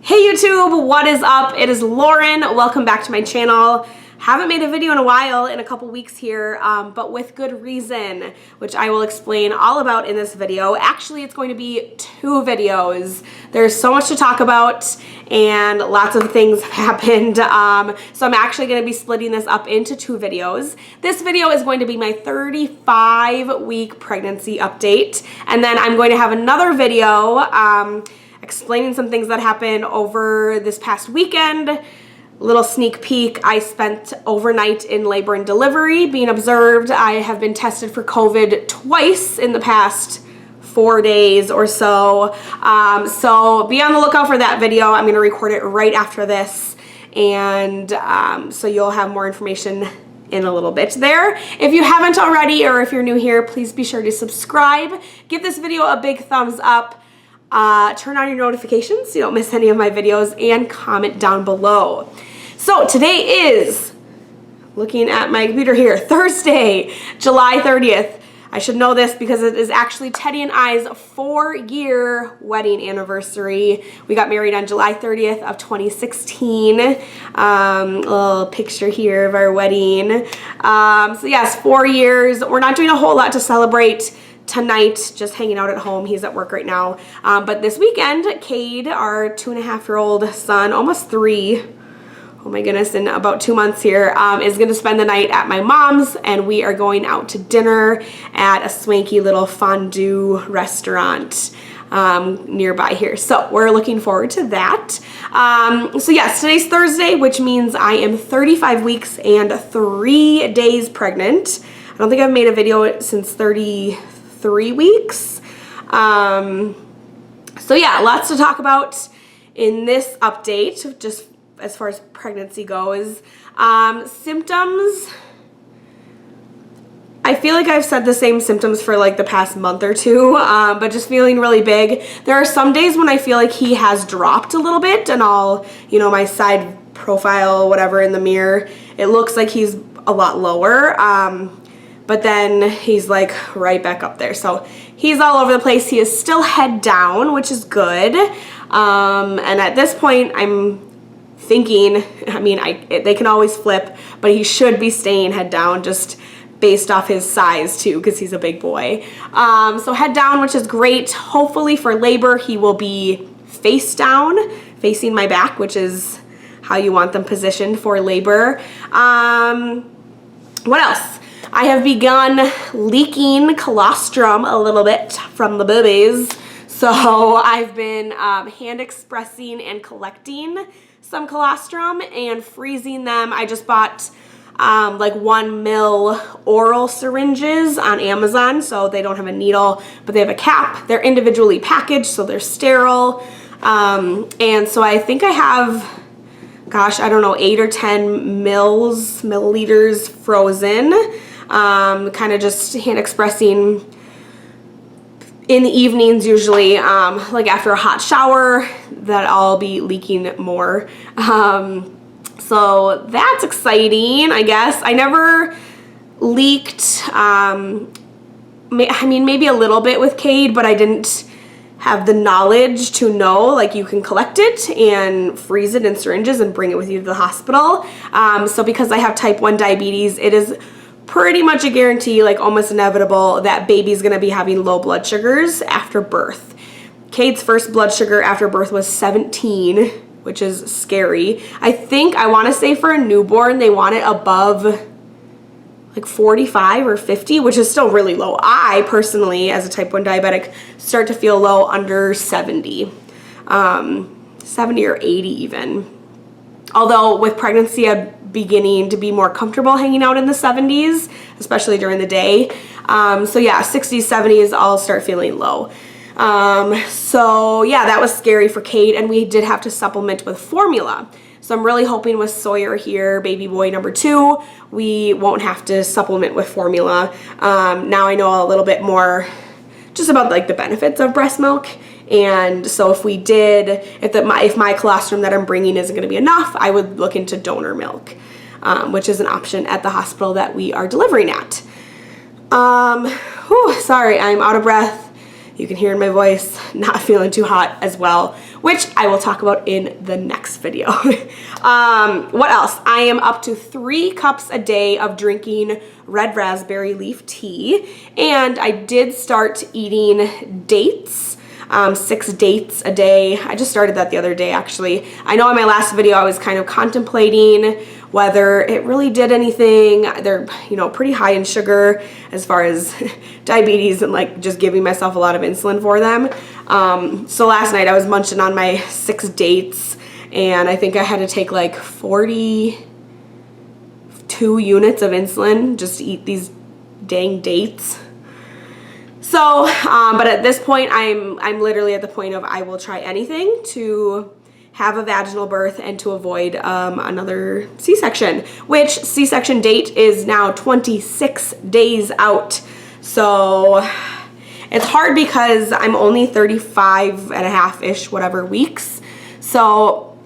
Hey YouTube, what is up? It is Lauren. Welcome back to my channel. Haven't made a video in a while, in a couple weeks here, but with good reason, which I will explain all about in this video. Actually, it's going to be 2 videos. There's so much to talk about and lots of things have happened. So I'm actually going to be splitting this up into 2 videos. This video is going to be my 35-week pregnancy update. And then I'm going to have another video explaining some things that happened over this past weekend. Little sneak peek, I spent overnight in labor and delivery being observed. I have been tested for COVID twice in the past 4 days or so. So be on the lookout for that video. I'm gonna record it right after this. And so you'll have more information in a little bit there. If you haven't already, or if you're new here, please be sure to subscribe. Give this video a big thumbs up. Turn on your notifications so you don't miss any of my videos, and comment down below. So today is, looking at my computer here, Thursday, July 30th. I should know this because it is actually Teddy and I's 4-year wedding anniversary. We got married on July 30th of 2016. A little picture here of our wedding. So yes, 4 years. We're not doing a whole lot to celebrate tonight, just hanging out at home. He's at work right now. But this weekend, Cade, our 2.5-year-old son, almost 3, oh my goodness, in about 2 months here, is gonna spend the night at my mom's, and we are going out to dinner at a swanky little fondue restaurant nearby here. So we're looking forward to that. So yes, today's Thursday, which means I am 35 weeks and 3 days pregnant. I don't think I've made a video since 33 weeks. So yeah, lots to talk about in this update, just as far as pregnancy goes. Symptoms, I feel like I've said the same symptoms for like the past month or 2, but just feeling really big. There are some days when I feel like he has dropped a little bit, and I'll, you know, my side profile, whatever, in the mirror, it looks like he's a lot lower. But then he's like right back up there. So he's all over the place. He is still head down, which is good. And at this point, I'm thinking, I mean, they can always flip, but he should be staying head down just based off his size too, because he's a big boy. So head down, which is great. Hopefully for labor, he will be face down, facing my back, which is how you want them positioned for labor. What else? I have begun leaking colostrum a little bit from the boobies. So I've been hand expressing and collecting some colostrum and freezing them. I just bought like 1 ml oral syringes on Amazon, so they don't have a needle, but they have a cap. They're individually packaged, so they're sterile. And so I think I have, gosh, I don't know, 8 or 10 milliliters frozen. Kind of just hand expressing in the evenings usually, like after a hot shower, that I'll be leaking more. So that's exciting, I guess. I never leaked, I mean, maybe a little bit with Cade, but I didn't have the knowledge to know, like, you can collect it and freeze it in syringes and bring it with you to the hospital. So because I have type 1 diabetes, it is pretty much a guarantee, like almost inevitable, that baby's gonna be having low blood sugars after birth. Cade's first blood sugar after birth was 17, which is scary. I think, I wanna say for a newborn, they want it above like 45 or 50, which is still really low. I personally, as a type 1 diabetic, start to feel low under 70, 70 or 80 even. Although with pregnancy, I'm beginning to be more comfortable hanging out in the 70s, especially during the day. So yeah, 60s, 70s, I'll start feeling low. So yeah, that was scary for Cade, and we did have to supplement with formula. So I'm really hoping with Sawyer here, baby boy number 2, we won't have to supplement with formula. Now I know a little bit more just about like the benefits of breast milk. And so if we did, if my colostrum that I'm bringing isn't going to be enough, I would look into donor milk, which is an option at the hospital that we are delivering at. Sorry, I'm out of breath. You can hear in my voice, not feeling too hot as well. which I will talk about in the next video. What else? I am up to 3 cups a day of drinking red raspberry leaf tea, and I did start eating dates. 6 dates a day. I just started that the other day, actually. I know in my last video I was kind of contemplating whether it really did anything. They're, you know, pretty high in sugar as far as diabetes, and like just giving myself a lot of insulin for them. So last night I was munching on my 6 dates, and I think I had to take like 42 units of insulin just to eat these dang dates. So, but at this point, I'm literally at the point of I will try anything to have a vaginal birth and to avoid another C-section, which C-section date is now 26 days out. So it's hard because I'm only 35 and a half-ish, whatever, weeks. So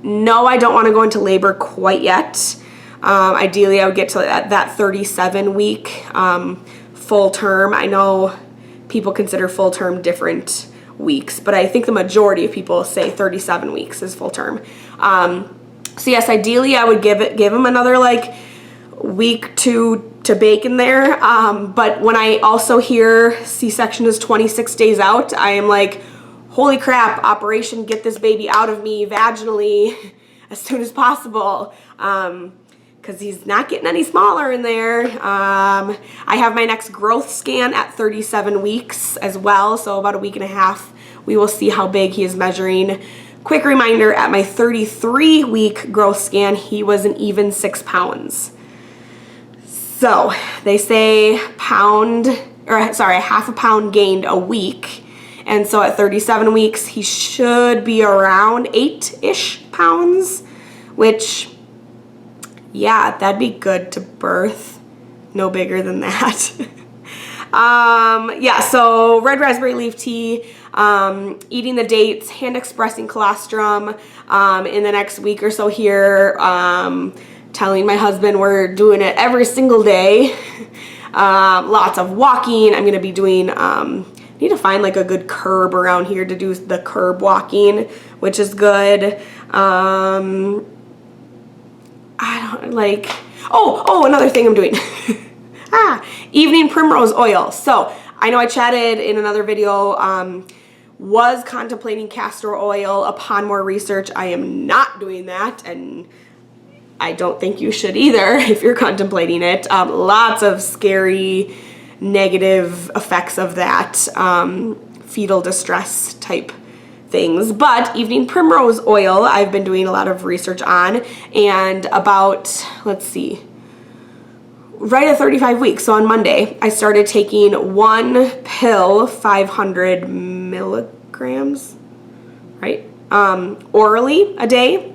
no, I don't want to go into labor quite yet. Ideally, I would get to that 37 week full term. I know people consider full term different weeks, but I think the majority of people say 37 weeks is full term. So yes, ideally I would give them another like week to bake in there. But when I also hear C-section is 26 days out, I am like, holy crap, operation get this baby out of me vaginally as soon as possible. Because he's not getting any smaller in there. I have my next growth scan at 37 weeks as well, so about a week and a half. We will see how big he is measuring. Quick reminder, at my 33-week growth scan, he was an even 6 pounds. So they say half a pound gained a week. And so at 37 weeks, he should be around 8-ish pounds, which, yeah, that'd be good to birth. No bigger than that. Yeah, so red raspberry leaf tea, eating the dates, hand expressing colostrum in the next week or so here, telling my husband we're doing it every single day. Lots of walking. I'm going to be doing, need to find like a good curb around here to do the curb walking, which is good. I don't like, oh, another thing I'm doing. Evening primrose oil. So I know I chatted in another video, was contemplating castor oil. Upon more research, I am not doing that, and I don't think you should either if you're contemplating it. Lots of scary negative effects of that, fetal distress type things. But evening primrose oil I've been doing a lot of research on, and about, let's see, right at 35 weeks, so on Monday, I started taking 1 pill, 500 milligrams, right, orally a day.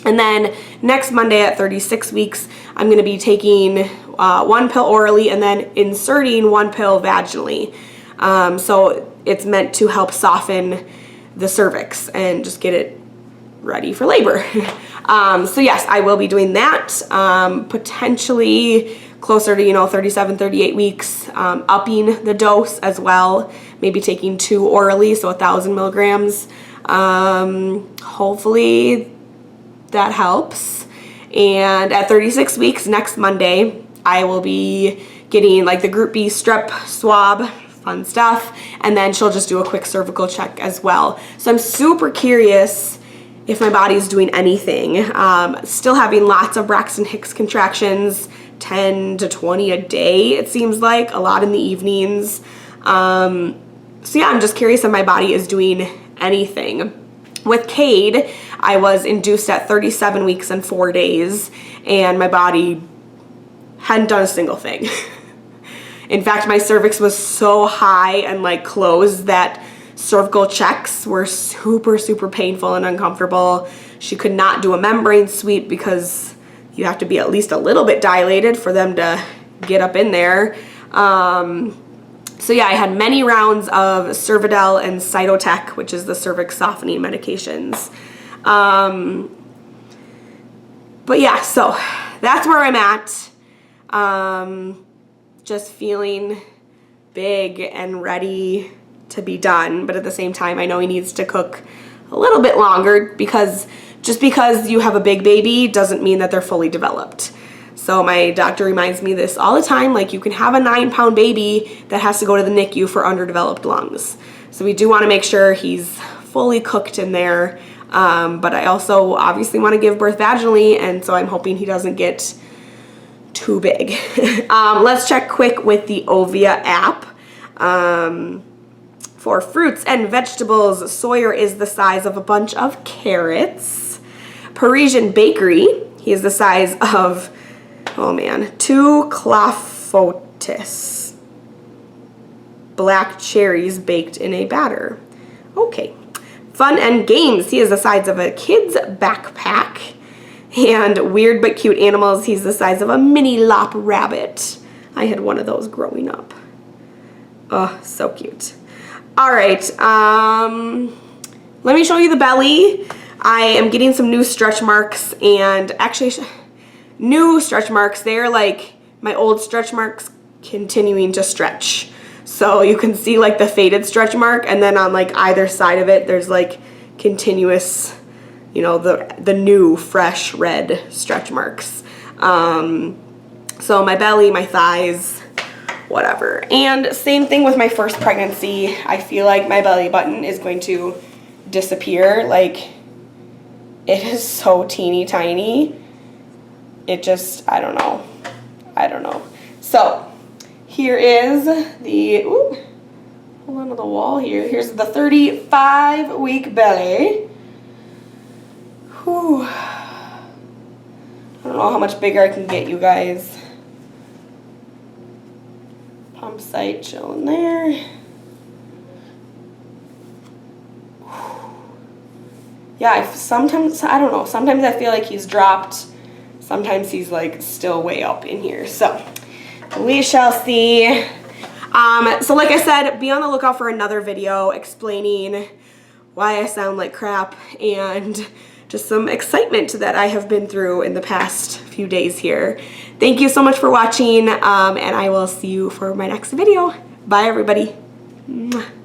And then next Monday at 36 weeks, I'm going to be taking 1 pill orally and then inserting 1 pill vaginally. So it's meant to help soften the cervix and just get it ready for labor. So yes, I will be doing that, potentially closer to, 37, 38 weeks, upping the dose as well, maybe taking 2 orally, so 1,000 milligrams. Hopefully that helps. And at 36 weeks, next Monday, I will be getting like the Group B strep swab, fun stuff, and then she'll just do a quick cervical check as well. So I'm super curious if my body is doing anything. Still having lots of Braxton Hicks contractions, 10 to 20 a day, it seems like, a lot in the evenings. So yeah, I'm just curious if my body is doing anything. With Cade, I was induced at 37 weeks and 4 days, and my body hadn't done a single thing. In fact, my cervix was so high and like closed that cervical checks were super, super painful and uncomfortable. She could not do a membrane sweep because you have to be at least a little bit dilated for them to get up in there. So yeah, I had many rounds of Cervidel and Cytotec, which is the cervix softening medications. But yeah, so that's where I'm at. Just feeling big and ready to be done, but at the same time, I know he needs to cook a little bit longer, because just because you have a big baby doesn't mean that they're fully developed. So my doctor reminds me this all the time, like you can have a 9-pound baby that has to go to the NICU for underdeveloped lungs. So we do want to make sure he's fully cooked in there, but I also obviously want to give birth vaginally, and so I'm hoping he doesn't get too big. Let's check quick with the Ovia app. For fruits and vegetables, Sawyer is the size of a bunch of carrots. Parisian Bakery, he is the size of, oh man, 2 clafoutis. Black cherries baked in a batter. Okay. Fun and Games, he is the size of a kid's backpack. And Weird But Cute Animals, he's the size of a mini lop rabbit. I had one of those growing up. Oh, so cute. All right, let me show you the belly. I am getting some new stretch marks, and actually new stretch marks. They're like my old stretch marks continuing to stretch. So you can see like the faded stretch mark, and then on like either side of it, there's like continuous, you know, the new fresh red stretch marks. So my belly, my thighs, whatever. And same thing with my first pregnancy. I feel like my belly button is going to disappear. Like, it is so teeny tiny. It just, I don't know. So here is the, ooh, hold on to the wall here. Here's the 35-week belly. Whew. I don't know how much bigger I can get, you guys. Pump site chilling there. Yeah, sometimes, I don't know, sometimes I feel like he's dropped. Sometimes he's like still way up in here. So we shall see. So like I said, be on the lookout for another video explaining why I sound like crap and just some excitement that I have been through in the past few days here. Thank you so much for watching, and I will see you for my next video. Bye, everybody. Mwah.